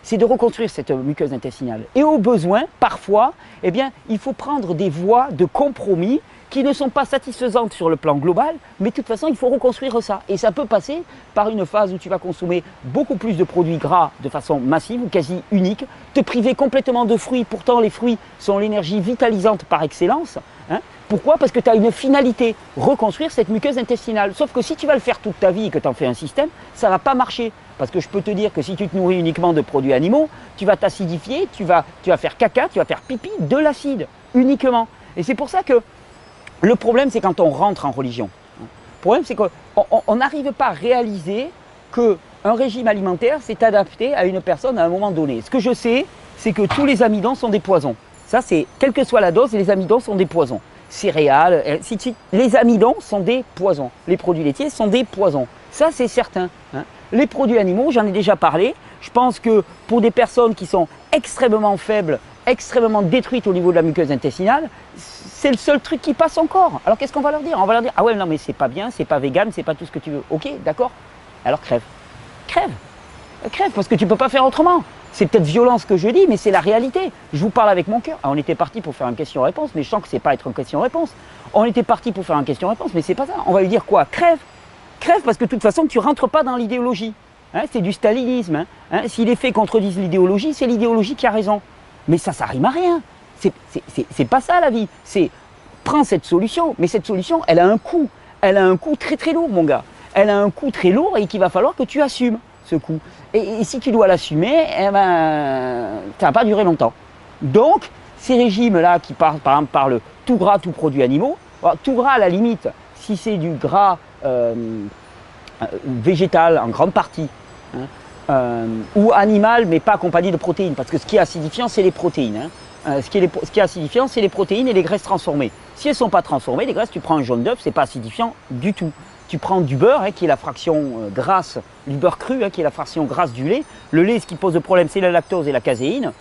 c'est de reconstruire cette muqueuse intestinale. Et au besoin, parfois, il faut prendre des voies de compromis qui ne sont pas satisfaisantes sur le plan global, mais de toute façon, il faut reconstruire ça. Et ça peut passer par une phase où tu vas consommer beaucoup plus de produits gras de façon massive ou quasi unique, te priver complètement de fruits, pourtant les fruits sont l'énergie vitalisante par excellence. Pourquoi? Parce que tu as une finalité, reconstruire cette muqueuse intestinale. Sauf que si tu vas le faire toute ta vie et que tu en fais un système, ça ne va pas marcher. Parce que je peux te dire que si tu te nourris uniquement de produits animaux, tu vas t'acidifier, tu vas faire caca, tu vas faire pipi, de l'acide, uniquement. Et c'est pour ça que le problème, c'est quand on rentre en religion. Le problème, c'est qu'on n'arrive pas à réaliser qu'un régime alimentaire s'est adapté à une personne à un moment donné. Ce que je sais, c'est que tous les amidons sont des poisons. Ça, c'est, quelle que soit la dose, les amidons sont des poisons. Céréales, les amidons sont des poisons. Les produits laitiers sont des poisons. Ça, c'est certain. Les produits animaux, j'en ai déjà parlé. Je pense que pour des personnes qui sont extrêmement faibles, extrêmement détruites au niveau de la muqueuse intestinale, c'est le seul truc qui passe encore. Alors qu'est-ce qu'on va leur dire? On va leur dire, ah ouais, non mais c'est pas bien, c'est pas vegan, c'est pas tout ce que tu veux. Ok, d'accord. Alors crève. Crève. Crève, parce que tu peux pas faire autrement. C'est peut-être violent ce que je dis, mais c'est la réalité. Je vous parle avec mon cœur. Ah, on était parti pour faire une question-réponse, mais je sens que c'est pas être une question-réponse. On était parti pour faire une question-réponse, mais c'est pas ça. On va lui dire quoi? Crève. Crève, parce que de toute façon, tu rentres pas dans l'idéologie. C'est du stalinisme. Si les faits contredisent l'idéologie, c'est l'idéologie qui a raison. Mais ça rime à rien. C'est pas ça la vie. C'est prends cette solution, mais cette solution, elle a un coût. Elle a un coût très très lourd, mon gars. Elle a un coût très lourd et qu'il va falloir que tu assumes ce coût. Et si tu dois l'assumer, ça va pas durer longtemps. Donc, ces régimes-là qui parlent, par exemple, parlent tout gras, tout produit animaux, tout gras à la limite, si c'est du gras végétal en grande partie, ou animal, mais pas accompagné de protéines, parce que ce qui est acidifiant, c'est les protéines. Ce qui est acidifiant, c'est les protéines et les graisses transformées. Si elles ne sont pas transformées, les graisses, tu prends un jaune d'œuf, c'est pas acidifiant du tout. Tu prends du beurre, qui est la fraction grasse, du beurre cru, qui est la fraction grasse du lait. Le lait, ce qui pose le problème, c'est la lactose et la caséine.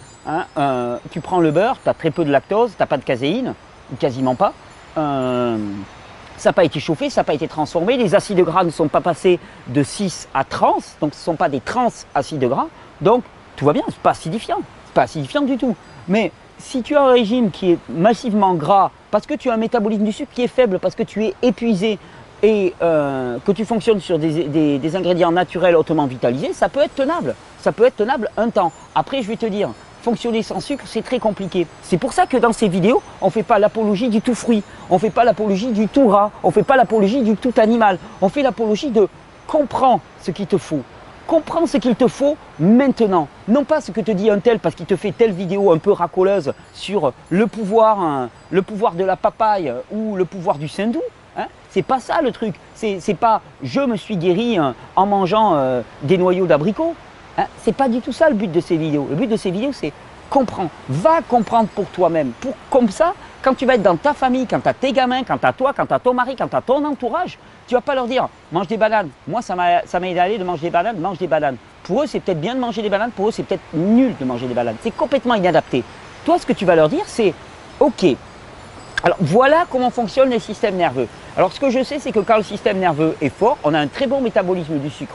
Tu prends le beurre, tu as très peu de lactose, tu n'as pas de caséine, ou quasiment pas. Ça n'a pas été chauffé, ça n'a pas été transformé. Les acides gras ne sont pas passés de 6 à trans, donc ce ne sont pas des trans acides gras. Donc tout va bien, ce n'est pas acidifiant. C'est pas acidifiant du tout. Mais si tu as un régime qui est massivement gras, parce que tu as un métabolisme du sucre qui est faible, parce que tu es épuisé et que tu fonctionnes sur des ingrédients naturels hautement vitalisés, ça peut être tenable. Ça peut être tenable un temps. Après, je vais te dire, fonctionner sans sucre, c'est très compliqué. C'est pour ça que dans ces vidéos, on ne fait pas l'apologie du tout fruit, on ne fait pas l'apologie du tout gras, on ne fait pas l'apologie du tout animal. On fait l'apologie de comprends ce qu'il te faut. Comprends ce qu'il te faut maintenant. Non pas ce que te dit un tel parce qu'il te fait telle vidéo un peu racoleuse sur le pouvoir de la papaye ou le pouvoir du saindoux. C'est pas ça le truc. C'est pas je me suis guéri en mangeant des noyaux d'abricot. C'est pas du tout ça le but de ces vidéos. Le but de ces vidéos, c'est comprends. Va comprendre pour toi-même. Comme ça, quand tu vas être dans ta famille, quand tu as tes gamins, quand tu as toi, quand tu as ton mari, quand tu as ton entourage, tu ne vas pas leur dire mange des bananes. Moi, ça m'a aidé à aller de manger des bananes, mange des bananes. Pour eux, c'est peut-être bien de manger des bananes. Pour eux, c'est peut-être nul de manger des bananes. C'est complètement inadapté. Toi, ce que tu vas leur dire, c'est OK. Alors, voilà comment fonctionnent les systèmes nerveux. Alors, ce que je sais, c'est que quand le système nerveux est fort, on a un très bon métabolisme du sucre.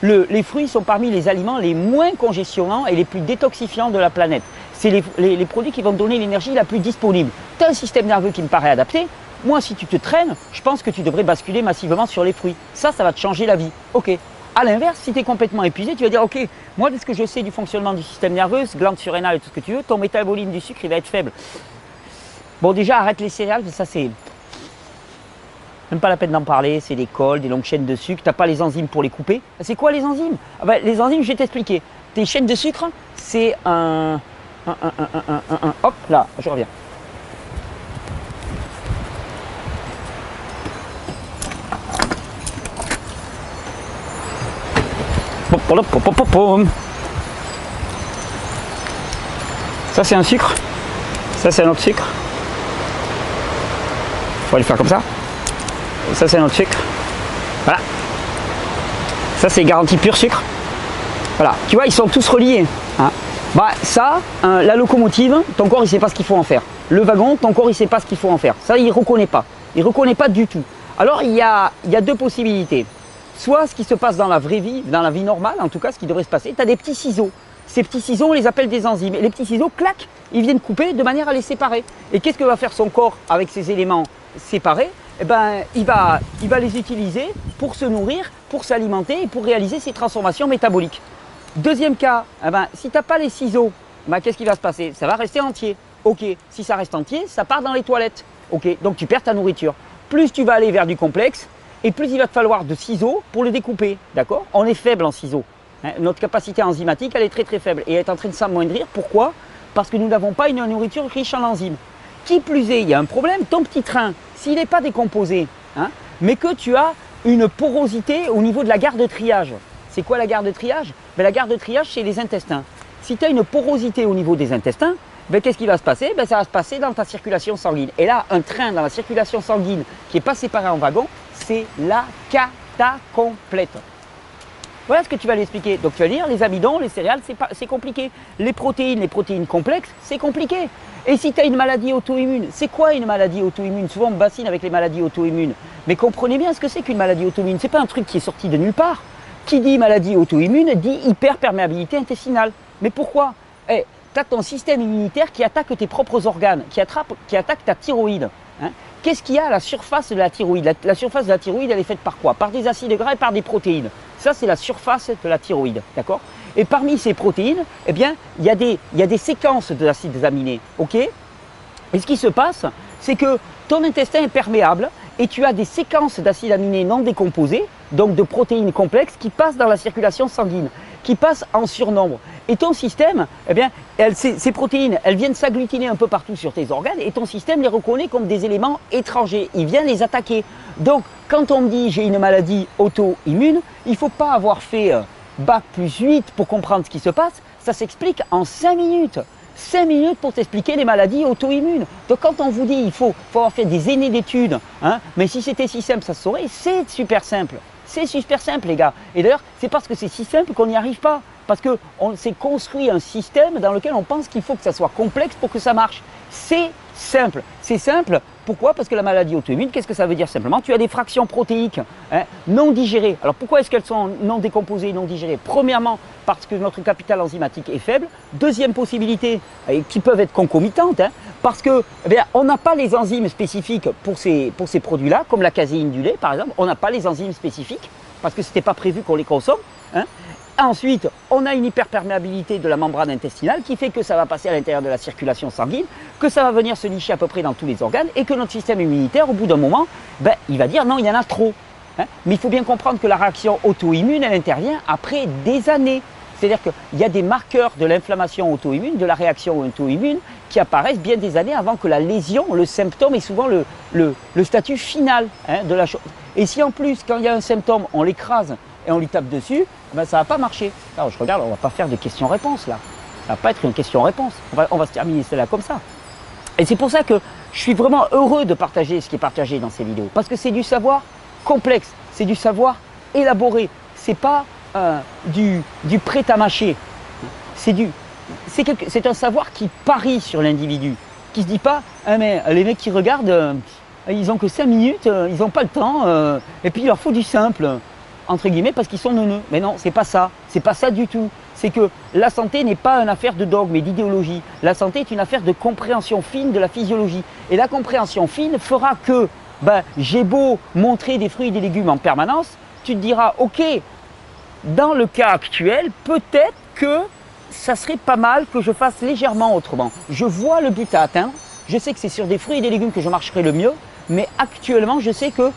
Les fruits sont parmi les aliments les moins congestionnants et les plus détoxifiants de la planète. C'est les produits qui vont te donner l'énergie la plus disponible. Tu as un système nerveux qui me paraît adapté. Moi, si tu te traînes, je pense que tu devrais basculer massivement sur les fruits. Ça va te changer la vie. OK. À l'inverse, si tu es complètement épuisé, tu vas dire OK, moi, de ce que je sais du fonctionnement du système nerveux, glande surrénale et tout ce que tu veux, ton métabolisme du sucre, il va être faible. Bon, déjà, arrête les céréales, ça c'est même pas la peine d'en parler, c'est des cols, des longues chaînes de sucre, tu n'as pas les enzymes pour les couper. C'est quoi les enzymes? Les enzymes, je vais t'expliquer. Tes chaînes de sucre, c'est hop, là, je reviens. Ça c'est un sucre, ça c'est un autre sucre. On va le faire comme ça. Ça c'est notre sucre. Voilà. Ça c'est garantie pur sucre. Voilà. Tu vois, ils sont tous reliés. Hein. Bah, ça, la locomotive, ton corps il sait pas ce qu'il faut en faire. Le wagon, ton corps il sait pas ce qu'il faut en faire. Ça, il reconnaît pas. Il reconnaît pas du tout. Alors il y a deux possibilités. Soit ce qui se passe dans la vraie vie, dans la vie normale, en tout cas ce qui devrait se passer, tu as des petits ciseaux. Ces petits ciseaux, on les appelle des enzymes. Et les petits ciseaux, clac, ils viennent couper de manière à les séparer. Et qu'est-ce que va faire son corps avec ces éléments séparés? Eh ben, il va les utiliser pour se nourrir, pour s'alimenter et pour réaliser ses transformations métaboliques. Deuxième cas, eh ben, si tu n'as pas les ciseaux, ben, qu'est-ce qui va se passer? Ça va rester entier. Ok, si ça reste entier, ça part dans les toilettes. Ok, donc tu perds ta nourriture. Plus tu vas aller vers du complexe, et plus il va te falloir de ciseaux pour le découper. D'accord? On est faible en ciseaux. Hein, notre capacité enzymatique, elle est très très faible et elle est en train de s'amoindrir. Pourquoi? Parce que nous n'avons pas une nourriture riche en enzymes. Qui plus est, il y a un problème, ton petit train, s'il n'est pas décomposé, hein, mais que tu as une porosité au niveau de la gare de triage. C'est quoi la gare de triage? Ben, la gare de triage, c'est les intestins. Si tu as une porosité au niveau des intestins, ben, qu'est-ce qui va se passer? Ben, ça va se passer dans ta circulation sanguine. Et là, un train dans la circulation sanguine qui n'est pas séparé en wagons, c'est la cata complète. Voilà ce que tu vas lui expliquer. Donc tu vas dire, les amidons, les céréales, c'est compliqué. Les protéines complexes, c'est compliqué. Et si tu as une maladie auto-immune, c'est quoi une maladie auto-immune? Souvent on me bassine avec les maladies auto-immunes. Mais comprenez bien ce que c'est qu'une maladie auto-immune. Ce n'est pas un truc qui est sorti de nulle part. Qui dit maladie auto-immune dit hyperperméabilité intestinale. Mais pourquoi? Tu as ton système immunitaire qui attaque tes propres organes, qui attaque ta thyroïde. Hein. Qu'est-ce qu'il y a à la surface de la thyroïde? La surface de la thyroïde, elle est faite par quoi? Par des acides gras et par des protéines. Ça, c'est la surface de la thyroïde, d'accord? Et parmi ces protéines, eh bien, il y a des séquences d'acides aminés, ok? Et ce qui se passe, c'est que ton intestin est perméable et tu as des séquences d'acides aminés non décomposés, donc de protéines complexes, qui passent dans la circulation sanguine, qui passent en surnombre. Et ton système, eh bien, ces protéines, elles viennent s'agglutiner un peu partout sur tes organes et ton système les reconnaît comme des éléments étrangers. Il vient les attaquer. Donc, quand on me dit j'ai une maladie auto-immune, il ne faut pas avoir fait Bac plus 8 pour comprendre ce qui se passe. Ça s'explique en 5 minutes. 5 minutes pour t'expliquer les maladies auto-immunes. Donc quand on vous dit il faut avoir fait des années d'études, hein, mais si c'était si simple, ça se saurait, c'est super simple. C'est super simple les gars. Et d'ailleurs, c'est parce que c'est si simple qu'on n'y arrive pas. Parce qu'on s'est construit un système dans lequel on pense qu'il faut que ça soit complexe pour que ça marche. C'est simple. C'est simple. Pourquoi? Parce que la maladie auto-immune, qu'est-ce que ça veut dire simplement? Tu as des fractions protéiques non digérées. Alors pourquoi est-ce qu'elles sont non décomposées, non digérées? Premièrement, parce que notre capital enzymatique est faible. Deuxième possibilité, qui peuvent être concomitantes, parce que on n'a pas les enzymes spécifiques pour ces produits-là, comme la caséine du lait par exemple. On n'a pas les enzymes spécifiques parce que ce n'était pas prévu qu'on les consomme. Ensuite, on a une hyperperméabilité de la membrane intestinale qui fait que ça va passer à l'intérieur de la circulation sanguine, que ça va venir se nicher à peu près dans tous les organes et que notre système immunitaire, au bout d'un moment, il va dire non, il y en a trop. Mais il faut bien comprendre que la réaction auto-immune, elle intervient après des années. C'est-à-dire qu'il y a des marqueurs de l'inflammation auto-immune, de la réaction auto-immune qui apparaissent bien des années avant que la lésion, le symptôme est souvent le statut final de la chose. Et si en plus, quand il y a un symptôme, on l'écrase et on lui tape dessus, ça ne va pas marcher. Alors je regarde, on ne va pas faire de questions-réponses là. Ça ne va pas être une question-réponse. On va se terminer cela comme ça. Et c'est pour ça que je suis vraiment heureux de partager ce qui est partagé dans ces vidéos. Parce que c'est du savoir complexe, c'est du savoir élaboré. Ce n'est pas du prêt à mâcher. C'est un savoir qui parie sur l'individu. Qui ne se dit pas, ah, mais les mecs qui regardent, ils n'ont que 5 minutes, ils n'ont pas le temps, et puis il leur faut du simple. Entre guillemets, parce qu'ils sont neuneux. Mais non, c'est pas ça. C'est pas ça du tout. C'est que la santé n'est pas une affaire de dogme et d'idéologie. La santé est une affaire de compréhension fine de la physiologie. Et la compréhension fine fera que j'ai beau montrer des fruits et des légumes en permanence, tu te diras, ok, dans le cas actuel, peut-être que ça serait pas mal que je fasse légèrement autrement. Je vois le but à atteindre. Je sais que c'est sur des fruits et des légumes que je marcherai le mieux. Mais actuellement, je sais que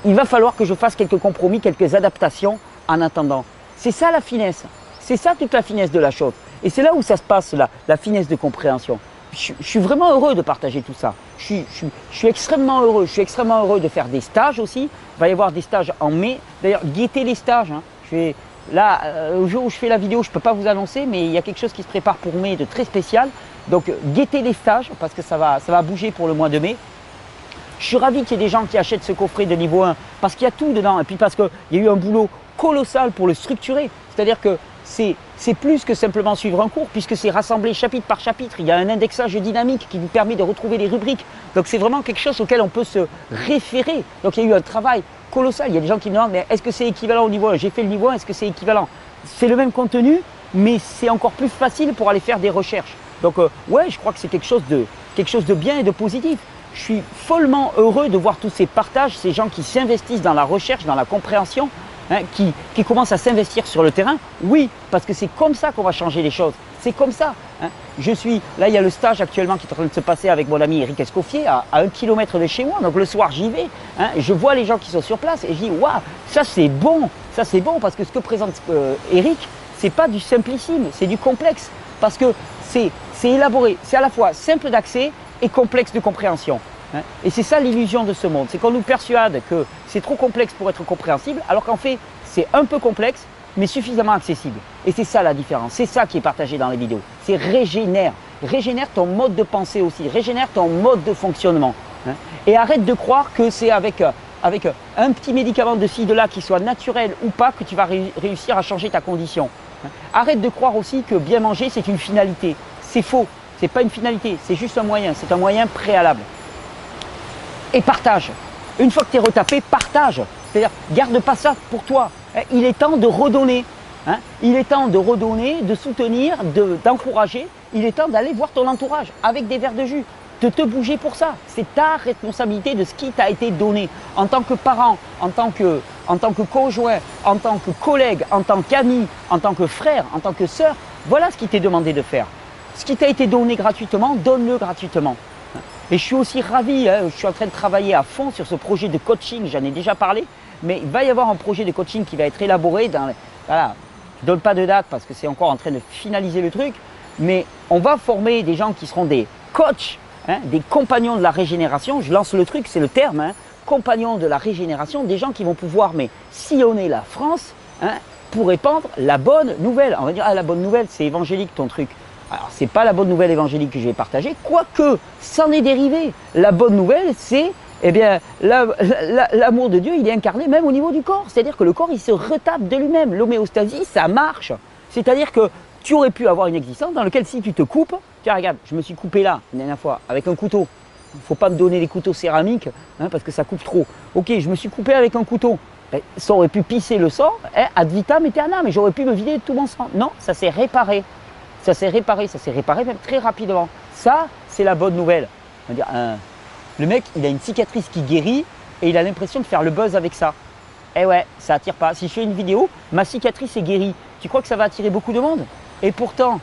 il va falloir que je fasse quelques compromis, quelques adaptations en attendant. C'est ça la finesse. C'est ça toute la finesse de la chose. Et c'est là où ça se passe, la finesse de compréhension. Je suis vraiment heureux de partager tout ça. Je suis extrêmement heureux. Je suis extrêmement heureux de faire des stages aussi. Il va y avoir des stages en mai. D'ailleurs, guettez les stages. Là, au jour où je fais la vidéo, je ne peux pas vous annoncer, mais il y a quelque chose qui se prépare pour mai de très spécial. Donc, guettez les stages parce que ça va bouger pour le mois de mai. Je suis ravi qu'il y ait des gens qui achètent ce coffret de niveau 1 parce qu'il y a tout dedans et puis parce qu'il y a eu un boulot colossal pour le structurer. C'est-à-dire que c'est plus que simplement suivre un cours puisque c'est rassemblé chapitre par chapitre. Il y a un indexage dynamique qui vous permet de retrouver les rubriques. Donc c'est vraiment quelque chose auquel on peut se référer. Donc il y a eu un travail colossal. Il y a des gens qui me demandent mais est-ce que c'est équivalent au niveau 1? J'ai fait le niveau 1, est-ce que c'est équivalent? C'est le même contenu mais c'est encore plus facile pour aller faire des recherches. Donc ouais, je crois que c'est quelque chose de bien et de positif. Je suis follement heureux de voir tous ces partages, ces gens qui s'investissent dans la recherche, dans la compréhension, hein, qui commencent à s'investir sur le terrain. Oui, parce que c'est comme ça qu'on va changer les choses. C'est comme ça. Hein. Là, il y a le stage actuellement qui est en train de se passer avec mon ami Eric Escoffier à 1 kilomètre de chez moi. Donc le soir, j'y vais. Hein, je vois les gens qui sont sur place et je dis waouh, ça c'est bon. Ça c'est bon parce que ce que présente Eric, c'est pas du simplissime, c'est du complexe. Parce que c'est élaboré, c'est à la fois simple d'accès et complexe de compréhension. Hein. Et c'est ça l'illusion de ce monde, c'est qu'on nous persuade que c'est trop complexe pour être compréhensible, alors qu'en fait, c'est un peu complexe, mais suffisamment accessible. Et c'est ça la différence, c'est ça qui est partagé dans les vidéos. C'est régénère ton mode de pensée aussi, régénère ton mode de fonctionnement. Hein. Et arrête de croire que c'est avec un petit médicament de ci, de là, qui soit naturel ou pas, que tu vas réussir à changer ta condition. Arrête de croire aussi que bien manger, c'est une finalité. C'est faux, c'est pas une finalité, c'est juste un moyen, c'est un moyen préalable. Et partage. Une fois que tu es retapé, partage. C'est-à-dire, garde pas ça pour toi. Il est temps de redonner. Hein. Il est temps de redonner, de soutenir, d'encourager. Il est temps d'aller voir ton entourage avec des verres de jus. De te bouger pour ça. C'est ta responsabilité de ce qui t'a été donné. En tant que parent, en tant que conjoint, en tant que collègue, en tant qu'ami, en tant que frère, en tant que sœur, voilà ce qui t'est demandé de faire. Ce qui t'a été donné gratuitement, donne-le gratuitement. Et je suis aussi ravi, hein, je suis en train de travailler à fond sur ce projet de coaching, j'en ai déjà parlé, mais il va y avoir un projet de coaching qui va être élaboré dans... Voilà, je ne donne pas de date parce que c'est encore en train de finaliser le truc, mais on va former des gens qui seront des coachs, hein, des compagnons de la régénération, je lance le truc, c'est le terme, hein, compagnons de la régénération, des gens qui vont pouvoir sillonner la France hein, pour répandre la bonne nouvelle. On va dire, ah la bonne nouvelle, c'est évangélique ton truc. Alors, ce n'est pas la bonne nouvelle évangélique que je vais partager, quoique, c'en est dérivé. La bonne nouvelle, c'est, eh bien, l'amour de Dieu, il est incarné même au niveau du corps. C'est-à-dire que le corps, il se retape de lui-même. L'homéostasie, ça marche. C'est-à-dire que tu aurais pu avoir une existence dans laquelle si tu te coupes, tiens, regarde, je me suis coupé là, la dernière fois, avec un couteau. Il ne faut pas me donner des couteaux céramiques, hein, parce que ça coupe trop. Ok, je me suis coupé avec un couteau. Ben, ça aurait pu pisser le sang, hein, ad vitam aeternam, mais j'aurais pu me vider de tout mon sang. Non, ça s'est réparé. Ça s'est réparé même très rapidement. Ça, c'est la bonne nouvelle. On va dire, le mec, il a une cicatrice qui guérit et il a l'impression de faire le buzz avec ça. Eh ouais, ça attire pas. Si je fais une vidéo, ma cicatrice est guérie. Tu crois que ça va attirer beaucoup de monde? Et pourtant,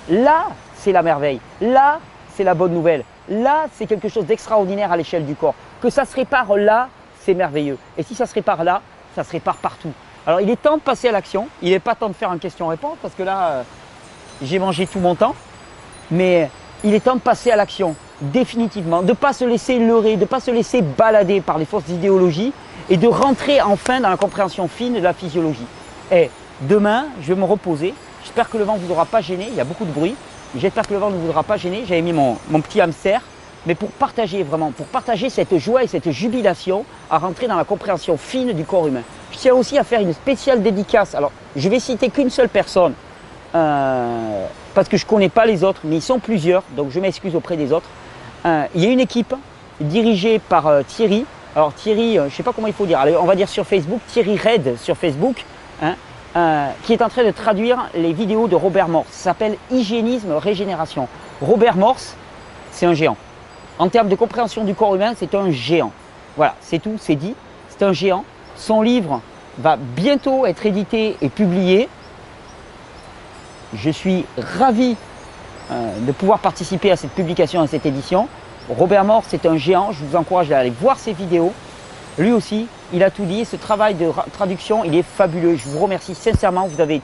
là, c'est la merveille. Là, c'est la bonne nouvelle. Là, c'est quelque chose d'extraordinaire à l'échelle du corps. Que ça se répare là, c'est merveilleux. Et si ça se répare là, ça se répare partout. Alors, il est temps de passer à l'action. Il n'est pas temps de faire un question-réponse parce que là... j'ai mangé tout mon temps, mais il est temps de passer à l'action, définitivement, de ne pas se laisser leurrer, de ne pas se laisser balader par les fausses idéologies et de rentrer enfin dans la compréhension fine de la physiologie. Et demain, je vais me reposer, j'espère que le vent ne vous aura pas gêné, il y a beaucoup de bruit, j'espère que le vent ne vous aura pas gêné, j'avais mis mon petit hamster, mais pour partager vraiment, pour partager cette joie et cette jubilation à rentrer dans la compréhension fine du corps humain. Je tiens aussi à faire une spéciale dédicace, alors je vais citer qu'une seule personne, parce que je ne connais pas les autres, mais ils sont plusieurs, donc je m'excuse auprès des autres. Il y a une équipe dirigée par Thierry. Alors Thierry, je ne sais pas comment il faut dire, allez, on va dire sur Facebook, Thierry Red sur Facebook, hein, qui est en train de traduire les vidéos de Robert Morse. Ça s'appelle Hygiénisme Régénération. Robert Morse, c'est un géant. En termes de compréhension du corps humain, c'est un géant. Voilà, c'est tout, c'est dit. C'est un géant. Son livre va bientôt être édité et publié. Je suis ravi de pouvoir participer à cette publication, à cette édition. Robert Morse, c'est un géant. Je vous encourage à aller voir ses vidéos. Lui aussi, il a tout dit. Ce travail de traduction, il est fabuleux. Je vous remercie sincèrement. Vous avez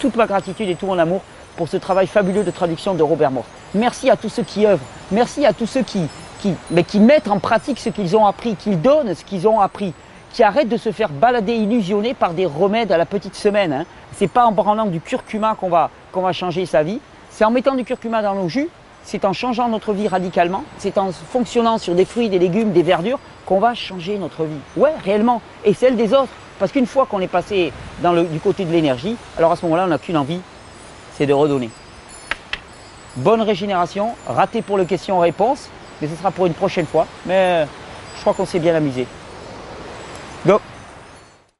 toute ma gratitude et tout mon amour pour ce travail fabuleux de traduction de Robert Morse. Merci à tous ceux qui œuvrent. Merci à tous ceux qui mettent en pratique ce qu'ils ont appris, qui donnent ce qu'ils ont appris, qui arrêtent de se faire balader, illusionner par des remèdes à la petite semaine. Hein. Ce n'est pas en branlant du curcuma qu'on va changer sa vie. C'est en mettant du curcuma dans nos jus, c'est en changeant notre vie radicalement, c'est en fonctionnant sur des fruits, des légumes, des verdures qu'on va changer notre vie. Ouais, réellement. Et celle des autres. Parce qu'une fois qu'on est passé du côté de l'énergie, alors à ce moment-là, on n'a qu'une envie, c'est de redonner. Bonne régénération, raté pour le question-réponse, mais ce sera pour une prochaine fois. Mais je crois qu'on s'est bien amusé. Go!